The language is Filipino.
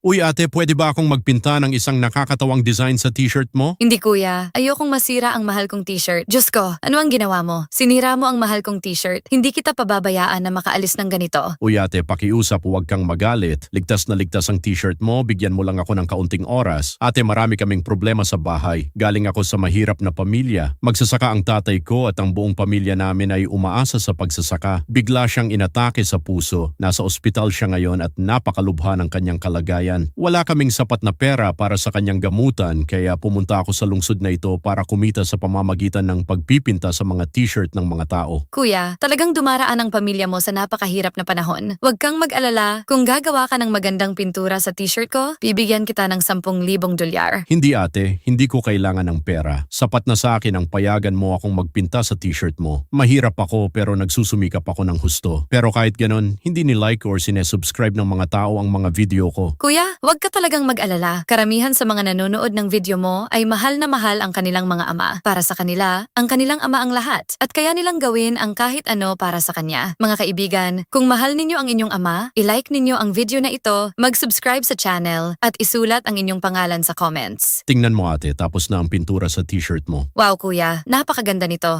Uy ate, pwede ba akong magpinta ng isang nakakatawang design sa t-shirt mo? Hindi kuya, ayokong masira ang mahal kong t-shirt. Diyos ko, ano ang ginawa mo? Sinira mo ang mahal kong t-shirt. Hindi kita pababayaan na makaalis ng ganito. Uy ate, pakiusap, huwag kang magalit. Ligtas na ligtas ang t-shirt mo, bigyan mo lang ako ng kaunting oras. Ate, marami kaming problema sa bahay. Galing ako sa mahirap na pamilya. Magsasaka ang tatay ko at ang buong pamilya namin ay umaasa sa pagsasaka. Bigla siyang inatake sa puso. Nasa ospital siya ngayon at napakalubha ng kanyang kalagayan. Wala kaming sapat na pera para sa kanyang gamutan kaya pumunta ako sa lungsod na ito para kumita sa pamamagitan ng pagpipinta sa mga t-shirt ng mga tao. Kuya, talagang dumaraan ang pamilya mo sa napakahirap na panahon. Huwag kang mag-alala, kung gagawa ka ng magandang pintura sa t-shirt ko, bibigyan kita ng 10,000 dolyar. Hindi ate, hindi ko kailangan ng pera. Sapat na sa akin ang payagan mo akong magpinta sa t-shirt mo. Mahirap ako pero nagsusumikap ako ng husto. Pero kahit ganon, hindi ni-like or sinesubscribe ng mga tao ang mga video ko. Kuya, huwag ka talagang mag-alala. Karamihan sa mga nanonood ng video mo ay mahal na mahal ang kanilang mga ama. Para sa kanila, ang kanilang ama ang lahat. At kaya nilang gawin ang kahit ano para sa kanya. Mga kaibigan, kung mahal ninyo ang inyong ama, i-like ninyo ang video na ito, mag-subscribe sa channel, at isulat ang inyong pangalan sa comments. Tingnan mo ate, tapos na ang pintura sa t-shirt mo. Wow kuya, napakaganda nito.